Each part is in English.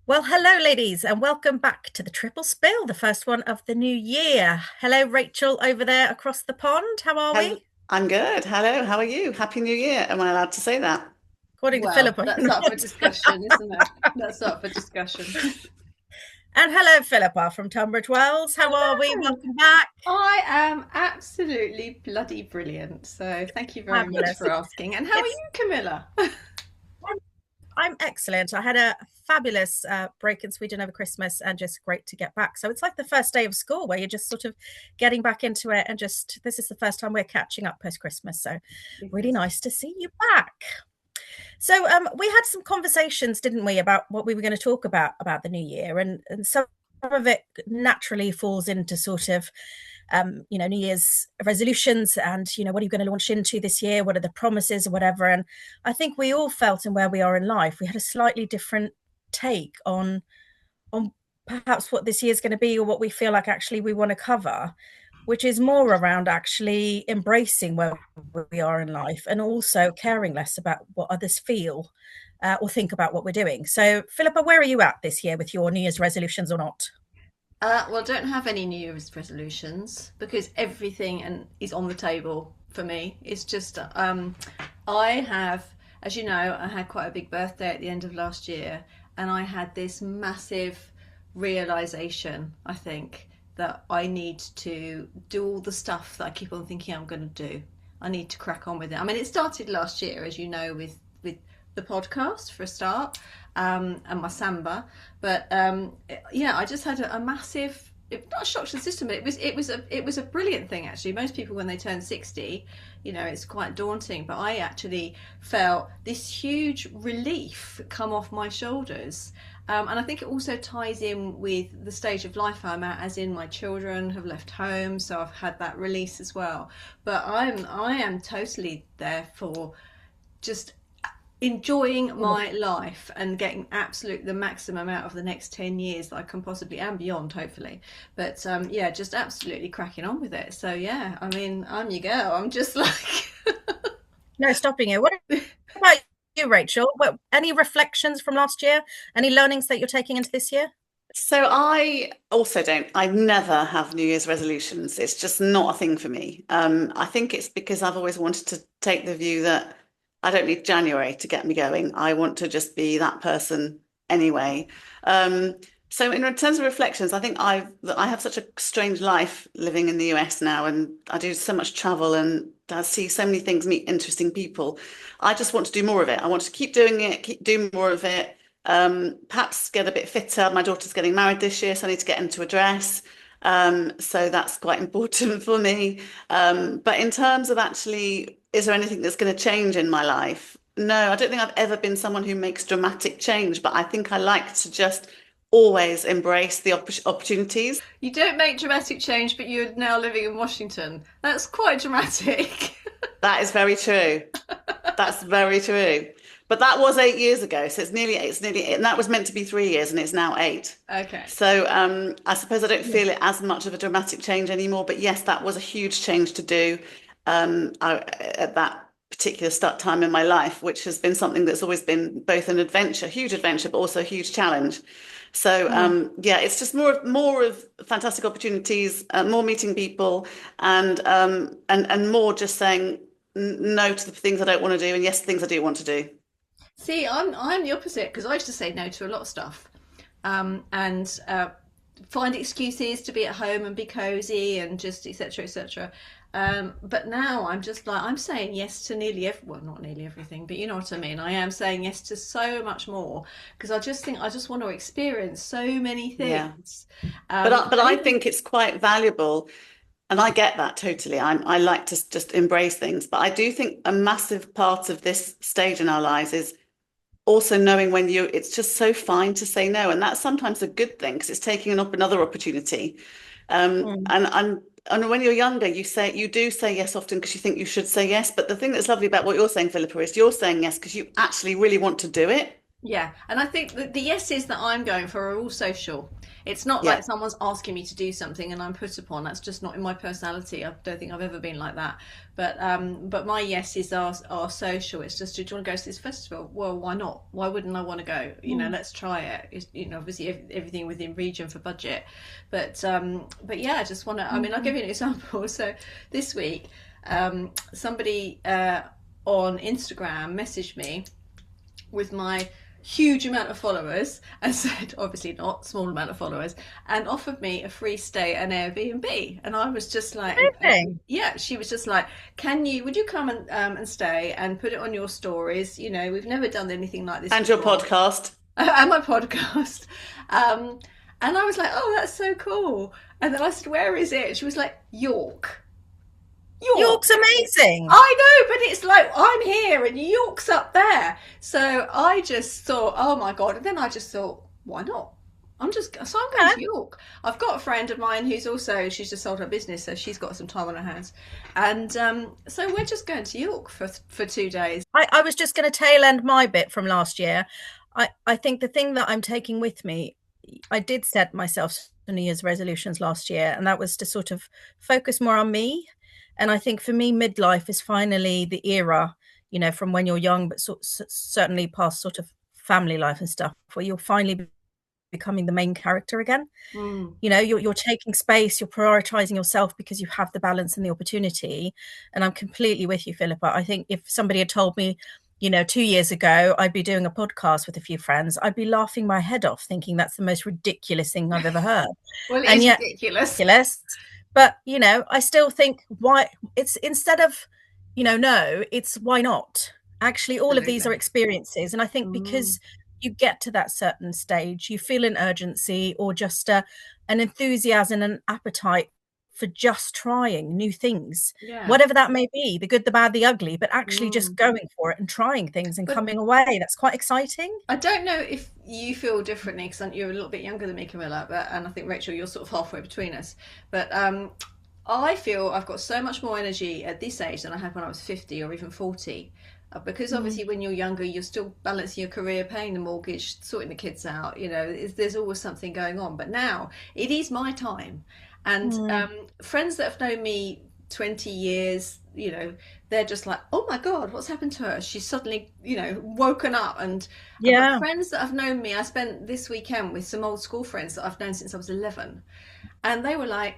Well, hello, ladies, and welcome back to the Triple Spill, the first one of the new year. Hello, Rachel, over there across the pond. How are Hello, we? I'm good. Hello, how are you? Happy New Year. Am I allowed to say that? According to Well, Philippa, that's you're up for not. discussion, isn't it? That's up for discussion. And hello, Philippa from Tunbridge Wells. How are we? Hello. Welcome back. I am absolutely bloody brilliant. So thank you very much Fabulous. for asking. And how are It's you, Camilla? I'm, I'm excellent. I had a fabulous break in Sweden over Christmas and just great to get back. So it's like the first day of school where you're just sort of getting back into it and just this is the first time we're catching up post Christmas. So It really is. nice to see you back. So we had some conversations, didn't we, about what we were going to talk about the new year, and some of it naturally falls into sort of New Year's resolutions and what are you going to launch into this year? What are the promises or whatever? And I think we all felt in where we are in life, we had a slightly different take on perhaps what this year is going to be or what we feel like actually we want to cover, which is more around actually embracing where we are in life and also caring less about what others feel or think about what we're doing. So, Philippa, where are you at this year with your New Year's resolutions or not? Well, I don't have any New Year's resolutions because everything is on the table for me. It's just I have, as you know, I had quite a big birthday at the end of last year, and I had this massive realization, I think, that I need to do all the stuff that I keep on thinking I'm going to do. I need to crack on with it. I mean, it started last year, as you know, with the podcast for a start, and my samba. But yeah, I just had a massive, not a shock to the system, but it was a brilliant thing actually. Most people when they turn 60, it's quite daunting, but I actually felt this huge relief come off my shoulders. And I think it also ties in with the stage of life I'm at, as in my children have left home, so I've had that release as well. But I am totally there for just enjoying my life and getting absolute the maximum out of the next 10 years that I can possibly, and beyond hopefully. But yeah, just absolutely cracking on with it. So yeah, I mean, I'm your girl. I'm just like No, stopping you. What about you, Rachel? Any reflections from last year? Any learnings that you're taking into this year? So I also don't. I never have New Year's resolutions. It's just not a thing for me. I think it's because I've always wanted to take the view that I don't need January to get me going. I want to just be that person anyway. Um, so in terms of reflections, I think I have such a strange life living in the US now, and I do so much travel and I see so many things, meet interesting people. I just want to do more of it. I want to keep doing it, keep doing more of it. Perhaps get a bit fitter. My daughter's getting married this year, so I need to get into a dress. So that's quite important for me. But in terms of actually, is there anything that's going to change in my life? No, I don't think I've ever been someone who makes dramatic change, but I think I like to just always embrace the opportunities. you don't make dramatic change, but you're now living in Washington. That's quite dramatic. That is very true. That's very true. But that was 8 years ago, so it's nearly, and that was meant to be 3 years, and it's now eight. Okay. So I suppose I don't feel it as much of a dramatic change anymore. But yes, that was a huge change to do at that particular start time in my life, which has been something that's always been both an adventure, huge adventure, but also a huge challenge. So Mm. yeah, it's just more of fantastic opportunities, more meeting people, and more just saying no to the things I don't want to do and yes to things I do want to do. See, I'm the opposite because I used to say no to a lot of stuff, and find excuses to be at home and be cozy and just etc. etc. But now I'm just like I'm saying yes to nearly well, not nearly everything, but you know what I mean. I am saying yes to so much more because I just think I just want to experience so many Yeah. things. But And I even think it's quite valuable, and I get that totally. I like to just embrace things, but I do think a massive part of this stage in our lives is also knowing when you. It's just so fine to say no, and that's sometimes a good thing because it's taking up another opportunity. Mm. And when you're younger, you do say yes often because you think you should say yes. But the thing that's lovely about what you're saying, Philippa, is you're saying yes because you actually really want to do it. yeah, and I think that the yeses that I'm going for are all social. It's not Yeah. like someone's asking me to do something and I'm put upon. That's just not in my personality. I don't think I've ever been like that. But my yeses are social. It's just, do you want to go to this festival? Well, why not? Why wouldn't I want to go? Let's try it. Obviously everything within region for budget. But yeah, I just want to. I mean, I'll give you an example. So this week, somebody on Instagram messaged me with my huge amount of followers and said, obviously not, small amount of followers, and offered me a free stay at an Airbnb. And I was just like, yeah, she was just like, would you come and stay and put it on your stories? We've never done anything like this And before. your podcast. And my podcast. And I was like, oh, that's so cool. And then I said, where is it? She was like, York. York's amazing. I know, but it's like, I'm here and York's up there. So I just thought, oh my God. And then I just thought, why not? I'm going to York. I've got a friend of mine she's just sold her business, so she's got some time on her hands. And so we're just going to York for 2 days. I was just going to tail end my bit from last year. I think the thing that I'm taking with me, I did set myself New Year's resolutions last year, and that was to sort of focus more on me. And I think for me, midlife is finally the era, from when you're young, but certainly past sort of family life and stuff, where you're finally becoming the main character again. You're taking space, you're prioritizing yourself because you have the balance and the opportunity. And I'm completely with you, Philippa. I think if somebody had told me, 2 years ago, I'd be doing a podcast with a few friends, I'd be laughing my head off, thinking that's the most ridiculous thing I've ever heard. Well, it is ridiculous. But, I still think why it's instead of, no, it's why not? Actually, all of these are experiences. And I think because you get to that certain stage, you feel an urgency or just an enthusiasm and an appetite for just trying new things, whatever that may be, the good, the bad, the ugly, but actually just going for it and trying things and coming away. That's quite exciting. I don't know if you feel differently, because you're a little bit younger than me, Camilla, and I think, Rachel, you're sort of halfway between us. But I feel I've got so much more energy at this age than I had when I was 50 or even 40. Because obviously when you're younger, you're still balancing your career, paying the mortgage, sorting the kids out, there's always something going on. But now it is my time. And friends that have known me 20 years, they're just like, oh my God, what's happened to her? She's suddenly, woken up. And friends that have known me, I spent this weekend with some old school friends that I've known since I was 11. And they were like,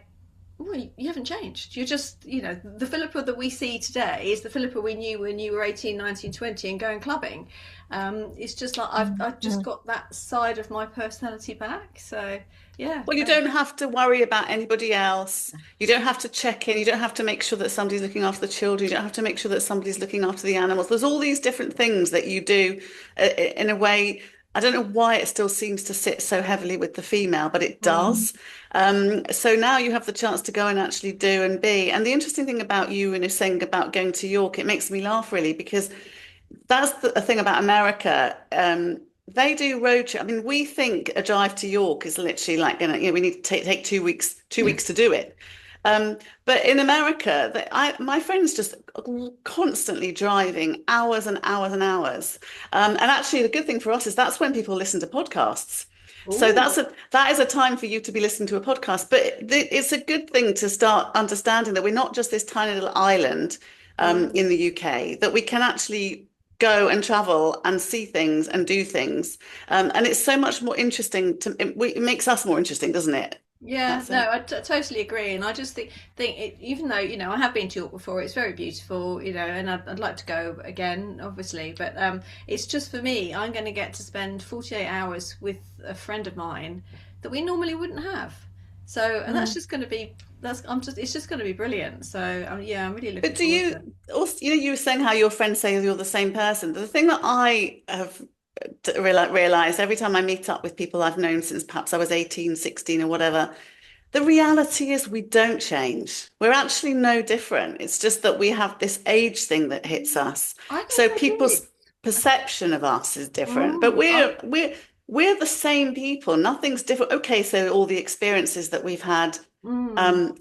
well, you haven't changed. You're just, the Philippa that we see today is the Philippa we knew when you were 18, 19, 20 and going clubbing. It's just like I've just got that side of my personality back. So, yeah. Well, you don't have to worry about anybody else. You don't have to check in. You don't have to make sure that somebody's looking after the children. You don't have to make sure that somebody's looking after the animals. There's all these different things that you do in a way. I don't know why it still seems to sit so heavily with the female, but it does. So now you have the chance to go and actually do and be. And the interesting thing about you, saying about going to York, it makes me laugh really, because that's the thing about America. They do road trip. I mean, we think a drive to York is literally like we need to take 2 weeks, 2 weeks to do it. But in America, my friends just constantly driving hours and hours and hours. And actually, the good thing for us is that's when people listen to podcasts. Ooh. So that is a time for you to be listening to a podcast. But it's a good thing to start understanding that we're not just this tiny little island in the UK, that we can actually go and travel and see things and do things. And it's so much more interesting. It makes us more interesting, doesn't it? Yeah, no, I totally agree. And I just think it, even though, I have been to York before, it's very beautiful, and I'd like to go again, obviously. But it's just for me, I'm going to get to spend 48 hours with a friend of mine that we normally wouldn't have. So, and that's just going to be, it's just going to be brilliant. So, yeah, I'm really looking forward to it. But do you also, you were saying how your friends say you're the same person. The thing that I have realized every time I meet up with people I've known since perhaps I was 18, 16 or whatever, the reality is we don't change. We're actually no different. It's just that we have this age thing that hits us. So people's perception of us is different, but we're the same people. Nothing's different. Okay, so all the experiences that we've had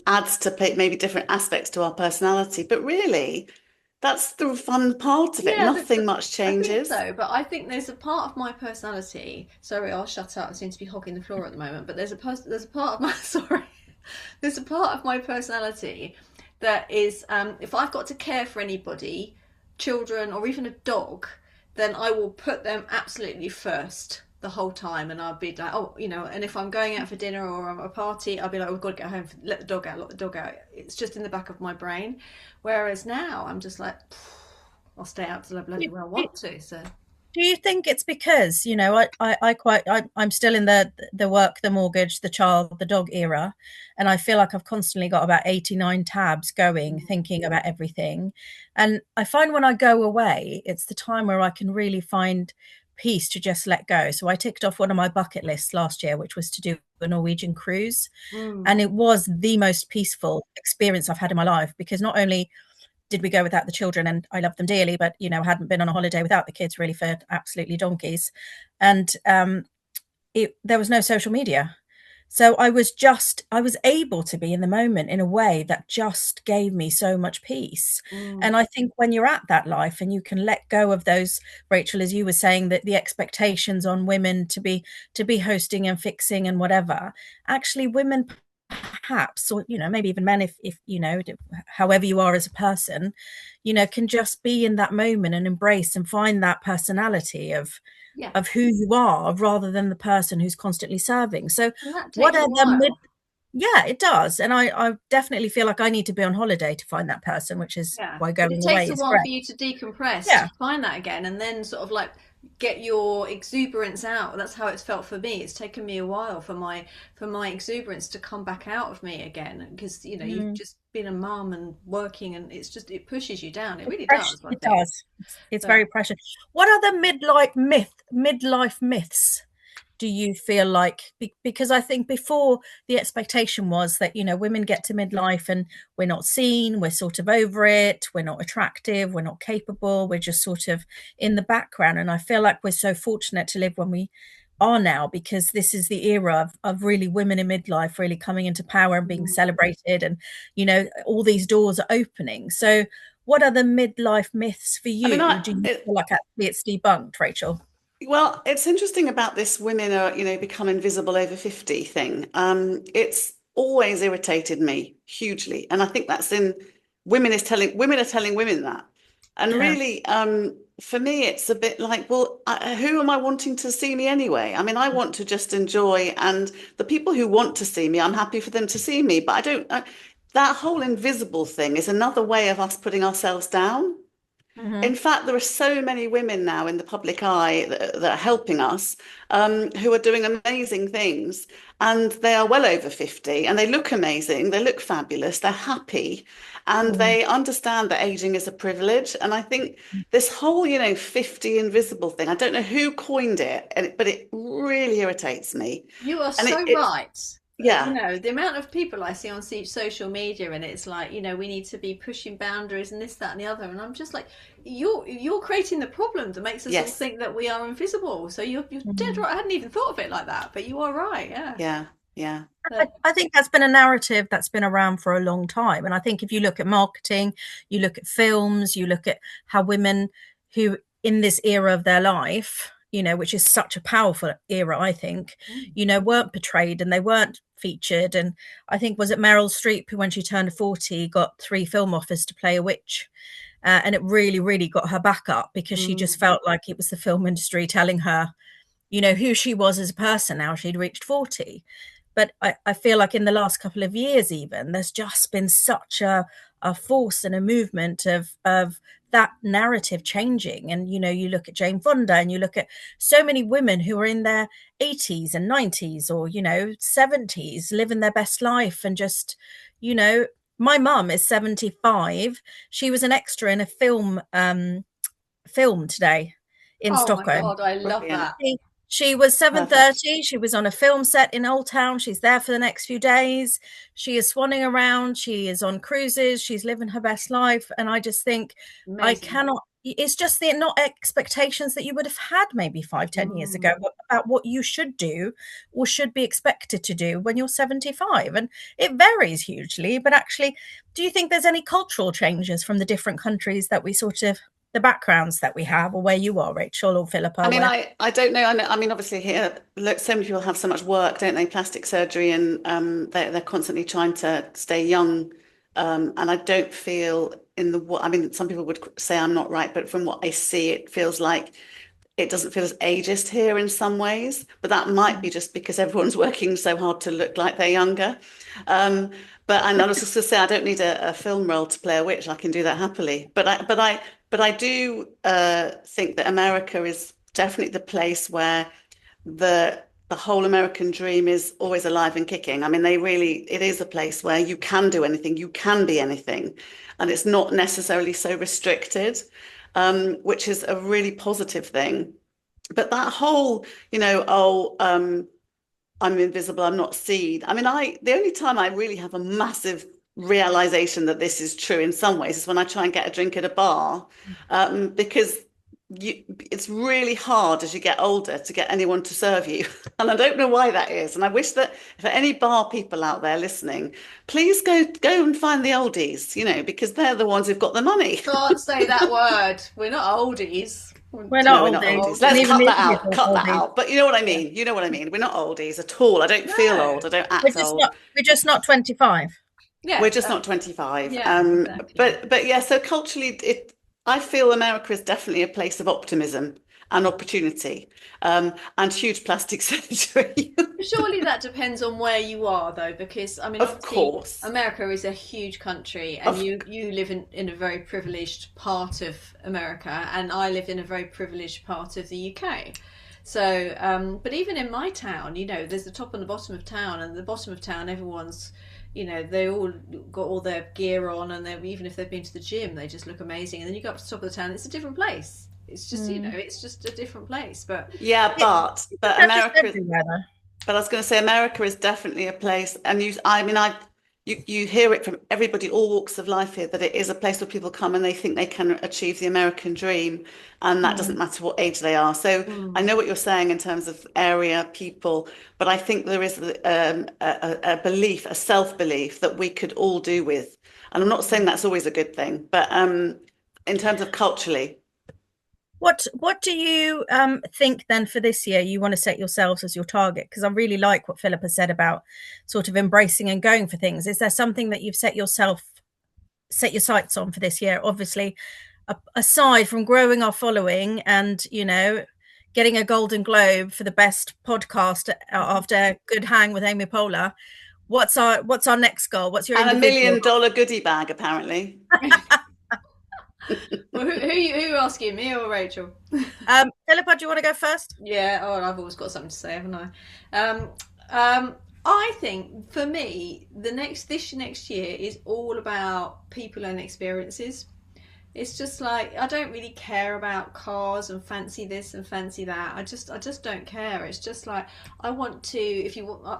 adds to maybe different aspects to our personality, but really That's the fun part of it. Yeah, Nothing much I think changes. so, but I think there's a part of my personality. Sorry, I'll shut up. I seem to be hogging the floor at the moment, but there's a part of my sorry, there's a part of my personality that is, if I've got to care for anybody, children or even a dog, then I will put them absolutely first the whole time, and I'll be like, oh, and if I'm going out for dinner or a party, I'll be like, oh, we've got to get home, let the dog out, let the dog out. It's just in the back of my brain. Whereas now I'm just like, I'll stay out till I bloody well want to. So Do you think it's because, I'm still in the work, the mortgage, the child, the dog era, and I feel like I've constantly got about 89 tabs going, thinking about everything. And I find when I go away, it's the time where I can really find peace to just let go. So I ticked off one of my bucket lists last year, which was to do a Norwegian cruise. And it was the most peaceful experience I've had in my life, because not only did we go without the children, and I love them dearly, but hadn't been on a holiday without the kids really for absolutely donkeys. And there was no social media, so I was able to be in the moment in a way that just gave me so much peace. And I think when you're at that life and you can let go of those, Rachel, as you were saying, that the expectations on women to be hosting and fixing and whatever, actually women perhaps, or maybe even men, if however you are as a person, can just be in that moment and embrace and find that personality of yeah, who you are, rather than the person who's constantly serving. So and that what takes a are the while. yeah, it does. And I definitely feel like I need to be on holiday to find that person, which is Yeah, why but it going away takes a is while great. for you to decompress, to Yeah. find that again, and then sort of like get your exuberance out. That's how it's felt for me. It's taken me a while for my exuberance to come back out of me again, because you've Mm. just been a mum and working, and it pushes you down. It really does, I It think. does. It's But very precious. What are the midlife myths do you feel like, because I think before the expectation was that women get to midlife and we're not seen, we're sort of over it, we're not attractive, we're not capable, we're just sort of in the background. And I feel like we're so fortunate to live when we are now, because this is the era of really women in midlife really coming into power and being celebrated, and all these doors are opening. So what are the midlife myths for I mean, you? Do you feel like actually it's debunked, Rachel? well, it's interesting about this women are, become invisible over 50 thing. It's always irritated me hugely. And I think that's in women are telling women that. And Yeah. really, for me, it's a bit like, well, who am I wanting to see me anyway? I mean, I want to just enjoy, and the people who want to see me, I'm happy for them to see me, but I don't, that whole invisible thing is another way of us putting ourselves down. Mm-hmm. In fact, there are so many women now in the public eye that are helping us, who are doing amazing things. And they are well over 50 and they look amazing. They look fabulous. They're happy and Mm. they understand that aging is a privilege. And I think this whole, 50 invisible thing, I don't know who coined it, but it really irritates me. you are And so right. yeah, The amount of people I see on social media, and it's like, we need to be pushing boundaries and this, that, and the other. And I'm just like, you're creating the problem that makes us all yes, think that we are invisible. So you're dead Mhm. right. I hadn't even thought of it like that, but you are right. Yeah. yeah, yeah. So, I think that's been a narrative that's been around for a long time. And I think if you look at marketing, you look at films, you look at how women who in this era of their life, which is such a powerful era, I think, weren't portrayed and they weren't featured. And I think, was it Meryl Streep who, when she turned 40, got 3 film offers to play a witch? And it really, really got her back up, because she just felt like it was the film industry telling her, who she was as a person now she'd reached 40. But I feel like in the last couple of years, even, there's just been such a force and a movement of that narrative changing. And you look at Jane Fonda, and you look at so many women who are in their 80s and 90s, or 70s, living their best life. And just, my mum is 75. She was an extra in a film today in oh my Stockholm. God, I love Brilliant. that. She was Perfect. 7:30. She was on a film set in Old Town. She's there for the next few days. She is swanning around. She is on cruises. She's living her best life. And I just think I Amazing. cannot it's just the not expectations that you would have had maybe 5, 10 years ago about what you should do or should be expected to do when you're 75. And it varies hugely. But actually, do you think there's any cultural changes from the different countries that we sort of, the backgrounds that we have, or where you are, Rachel or Philippa? I mean, I don't know. I mean, obviously here, look, so many people have so much work, don't they? Plastic surgery, and they're constantly trying to stay young. And I don't feel I mean, some people would say I'm not right, but from what I see, it feels like it doesn't feel as ageist here in some ways. But that might be just because everyone's working so hard to look like they're younger. And I was just going to say, I don't need a film role to play a witch. I can do that happily. But I do think that America is definitely the place where the whole American dream is always alive and kicking. I mean, it is a place where you can do anything, you can be anything, and it's not necessarily so restricted, which is a really positive thing. But that whole, I'm invisible, I'm not seen. I mean, the only time I really have a massive realization that this is true in some ways is when I try and get a drink at a bar, because it's really hard as you get older to get anyone to serve you. And I don't know why that is. And I wish that for any bar people out there listening, please go and find the oldies, because they're the ones who've got the money. Can't say that word. We're not oldies. We're not oldies. Let's cut that out. Cut that out. But you know what I mean. You know what I mean. We're not oldies at all. I don't feel old. I don't act old. We're just not 25. Yeah, we're just not 25. Yeah, exactly. But yeah. So culturally, I feel America is definitely a place of optimism and opportunity, and huge plastic surgery. Surely that depends on where you are, though, because I mean, of course, America is a huge country, and you live in a very privileged part of America, and I live in a very privileged part of the UK. So, but even in my town, there's the top and the bottom of town, and the bottom of town, everyone's, they all got all their gear on, and even if they've been to the gym, they just look amazing. And then you go up to the top of the town, it's a different place. It's just, it's just a different place. But yeah, but America is, but I was going to say America is definitely a place, and you hear it from everybody, all walks of life here, that it is a place where people come and they think they can achieve the American dream, and that doesn't matter what age they are. So I know what you're saying in terms of area, people, but I think there is a belief, a self-belief that we could all do with. And I'm not saying that's always a good thing, but in terms of culturally. What do you think then for this year you want to set yourselves as your target? Because I really like what Philippa said about sort of embracing and going for things. Is there something that you've set your sights on for this year? Obviously, aside from growing our following and, getting a Golden Globe for the best podcast after a good hang with Amy Poehler, what's our next goal? What's your and $1 million goodie bag, apparently. Well, who are you asking, me or Rachel? Philippa, do you want to go first? Yeah, I've always got something to say, haven't I? I think for me, this next year is all about people and experiences. It's just like, I don't really care about cars and fancy this and fancy that. I just don't care. It's just like, I want to,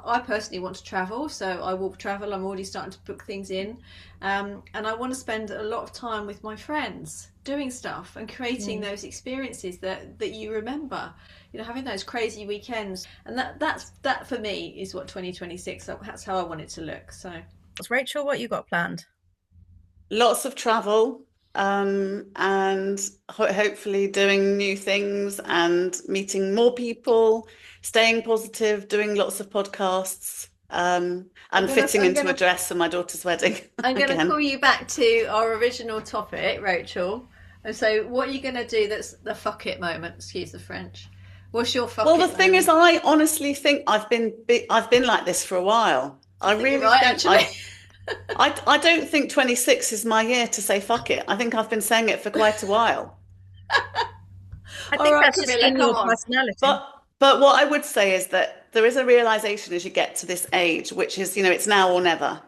I personally want to travel, so I will travel. I'm already starting to book things in. And I want to spend a lot of time with my friends doing stuff and creating those experiences that you remember, having those crazy weekends. And that for me is what 2026, that's how I want it to look. So, Rachel, what you got planned? Lots of travel. And hopefully doing new things and meeting more people, staying positive, doing lots of podcasts, and fitting into a dress for my daughter's wedding. I'm going to call you back to our original topic, Rachel. And so what are you going to do that's the fuck it moment? Excuse the French. What's your fuck it moment? Well, the thing is, I honestly think I've been like this for a while. I really right, actually. I don't think 26 is my year to say fuck it. I think I've been saying it for quite a while. I think that's just in your personality. But what I would say is that there is a realization as you get to this age, which is, it's now or never.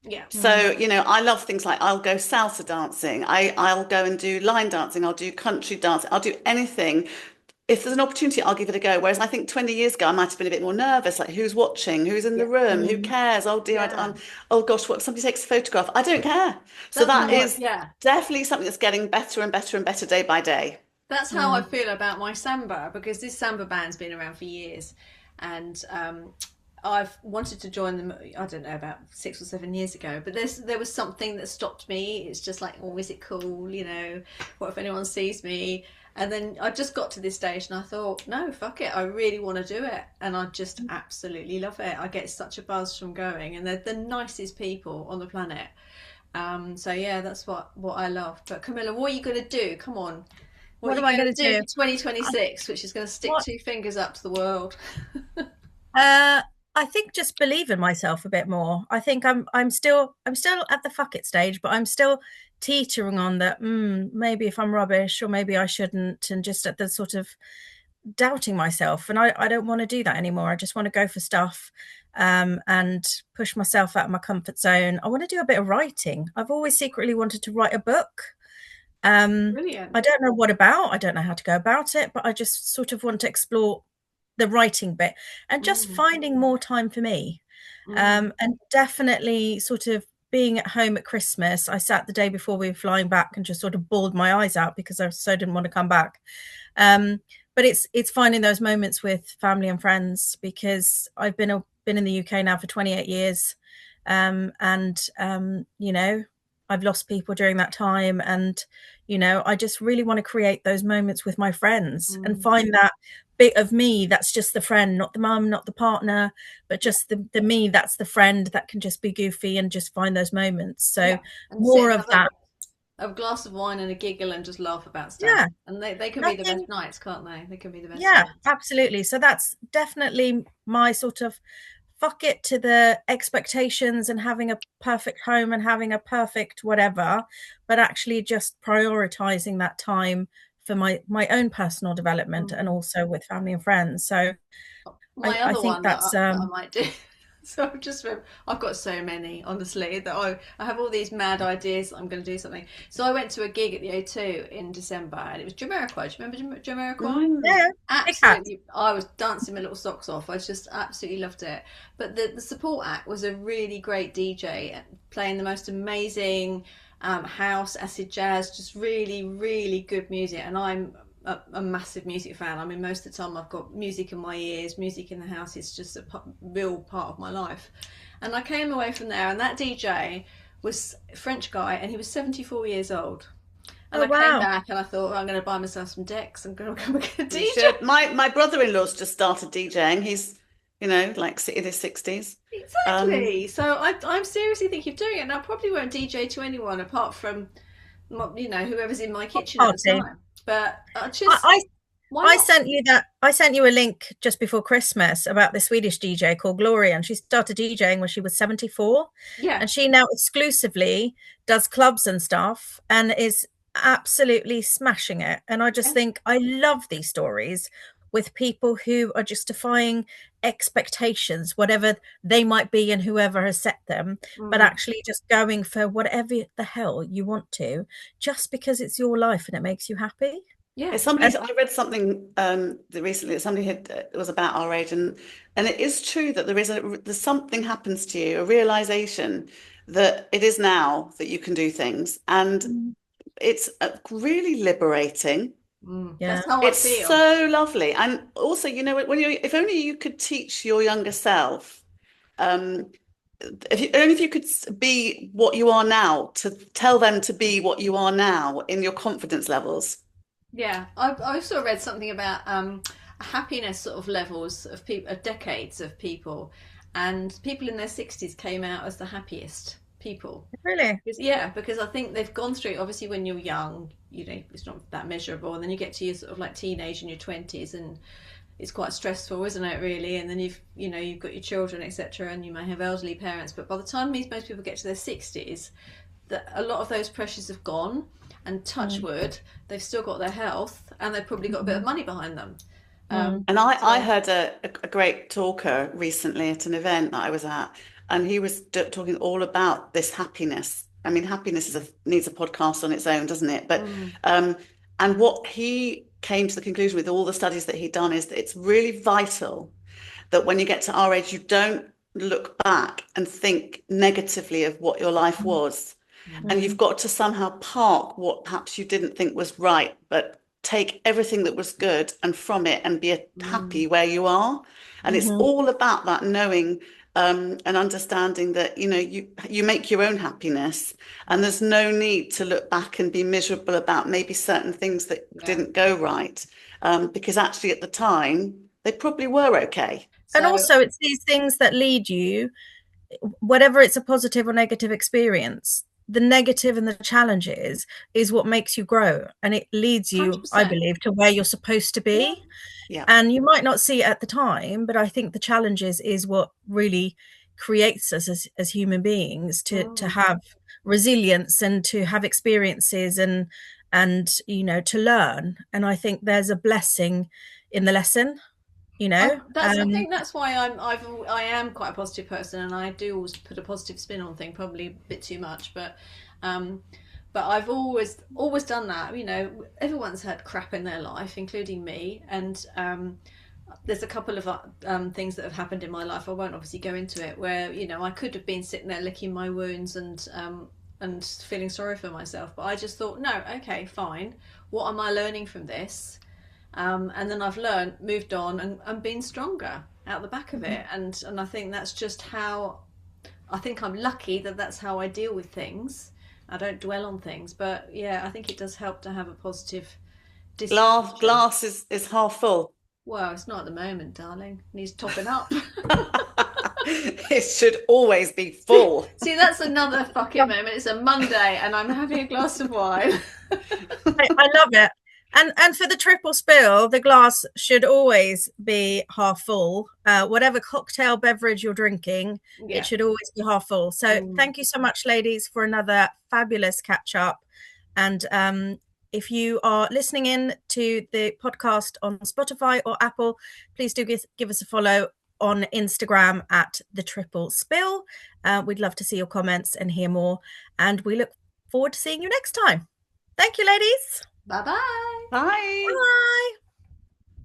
Yeah. So, I love things like I'll go salsa dancing. I'll go and do line dancing. I'll do country dancing. I'll do anything if there's an opportunity, I'll give it a go. Whereas I think 20 years ago, I might have been a bit more nervous, like who's watching, who's in the room, who cares? Oh dear, Yeah. oh gosh, what if somebody takes a photograph? I don't care. So That's that how is yeah. definitely something that's getting better and better and better day by day. That's how I feel about my samba, because this samba band's been around for years, and I've wanted to join them. I don't know, about 6 or 7 years ago, but there was something that stopped me. It's just like, oh, is it cool? You know, what if anyone sees me? And then I just got to this stage, and I thought, no, fuck it, I really want to do it, and I just absolutely love it. I get such a buzz from going, and they're the nicest people on the planet. So yeah, that's what I love. But Camilla, what are you going to do? Come on. What are What you am I going going to to do do? for 2026, which is going to stick What? 2 fingers up to the world? I think just believe in myself a bit more. I think I'm still at the fuck it stage, but I'm still teetering on that. Maybe if I'm rubbish, or maybe I shouldn't, and just at the sort of doubting myself. And I don't want to do that anymore. I just want to go for stuff, and push myself out of my comfort zone. I want to do a bit of writing. I've always secretly wanted to write a book. Brilliant. I don't know what about. I don't know how to go about it, but I just sort of want to explore the writing bit and just Mm, finding more time for me. mm, And definitely sort of being at home at Christmas. I sat the day before we were flying back and just sort of bawled my eyes out because I so didn't want to come back. But it's finding those moments with family and friends, because I've been in the UK now for 28 years, and you know, I've lost people during that time, and you know, I just really want to create those moments with my friends and mm. find that bit of me that's just the friend, not the mum, not the partner, but Yeah, just the me that's the friend that can just be goofy and just find those moments. So yeah. And sit more and of have that. a glass of wine and a giggle and just laugh about stuff. Yeah, And they can be the best nothing. nights, can't they? They can be the best Yeah, nights. absolutely. So that's definitely my sort of fuck it to the expectations and having a perfect home and having a perfect whatever, but actually just prioritizing that time for my own personal development and Mm. also with family and friends. So My I other think one that's that I might do. So I've got so many, honestly, that I have all these mad ideas that I'm going to do something. So I went to a gig at the O2 in December, and it was Jamiroquai. Do you remember Jamiroquai? yeah, big hat. Absolutely, I was dancing my little socks off. I just absolutely loved it. But the support act was a really great DJ playing the most amazing house, acid jazz, just really, really good music. And I'm a massive music fan. I mean, most of the time I've got music in my ears, music in the house. It's just a real part of my life. And I came away from there, and that DJ was a French guy, and he was 74 years old. And Oh I came wow. back and I thought, oh, I'm going to buy myself some decks. I'm going to become a You DJ. should. My brother-in-law's just started DJing. He's, like in his 60s. Exactly. So I'm seriously thinking of doing it. And I probably won't DJ to anyone apart from, whoever's in my What kitchen at the party? time. But I I, just, I why I not? sent you that. I sent you a link just before Christmas about the Swedish DJ called Gloria, and she started DJing when she was 74, Yeah. and she now exclusively does clubs and stuff, and is absolutely smashing it. And I just Yeah. think I love these stories with people who are just defying expectations, whatever they might be, and whoever has set them, but Mm. actually just going for whatever the hell you want to, just because it's your life and it makes you happy. Yeah. I read something recently that somebody had it was about our age, and it is true that there's something happens to you, a realization that it is now that you can do things, and And it's really liberating. Mm. yeah. That's how I It's feel. so lovely, and also, when you if only you could teach your younger self, um, if you could be what you are now, to tell them to be what you are now in your confidence levels. Yeah, I also read something about happiness sort of levels of people, of decades of people, and people in their 60s came out as the happiest people. Really? Because I think they've gone through, obviously when you're young, it's not that measurable, and then you get to your sort of like teenage and your 20s, and it's quite stressful, isn't it, really? And then you've got your children, etc., and you may have elderly parents, but by the time most people get to their 60s, that a lot of those pressures have gone, and touch Mm. wood, they've still got their health, and they've probably got a bit of Mm. money behind them. Mm. And I So heard a great talker recently at an event that I was at, and he was talking all about this happiness. I mean, happiness needs a podcast on its own, doesn't it? But mm, and what he came to the conclusion with all the studies that he'd done is that it's really vital that when you get to our age, you don't look back and think negatively of what your life was. And you've got to somehow park what perhaps you didn't think was right, but take everything that was good and from it and be happy where you are. And it's all about that knowing and understanding that, you know, you make your own happiness, and there's no need to look back and be miserable about maybe certain things that didn't go right, because actually at the time they probably were okay. And also it's these things that lead you, whatever it's a positive or negative experience, the negative and the challenges is what makes you grow, and it leads you 100%. I believe to where you're supposed to be. And you might not see it at the time, but I think the challenges is what really creates us as human beings to have resilience and to have experiences and you know, to learn. And I think there's a blessing in the lesson, you know. I think that's why I am quite a positive person, and I do always put a positive spin on things, probably a bit too much, but I've always done that. You know, everyone's had crap in their life, including me, and there's a couple of things that have happened in my life. I won't obviously go into it, where, you know, I could have been sitting there licking my wounds and feeling sorry for myself, but I just thought, no, okay, fine. What am I learning from this? And then I've learned, moved on, and been stronger out the back of it. And I think that's just how, I think I'm lucky that that's how I deal with things. I don't dwell on things, but yeah, I think it does help to have a positive discussion. Glass is half full. Well, it's not at the moment, darling. It needs topping up. It should always be full. See, that's another fucking moment. It's a Monday and I'm having a glass of wine. I love it. And for the triple spill, the glass should always be half full. Whatever cocktail beverage you're drinking, it should always be half full. So thank you so much, ladies, for another fabulous catch up. And if you are listening in to the podcast on Spotify or Apple, please do give us a follow on Instagram at the triple spill. We'd love to see your comments and hear more. And we look forward to seeing you next time. Thank you, ladies. Bye-bye. Bye. Bye.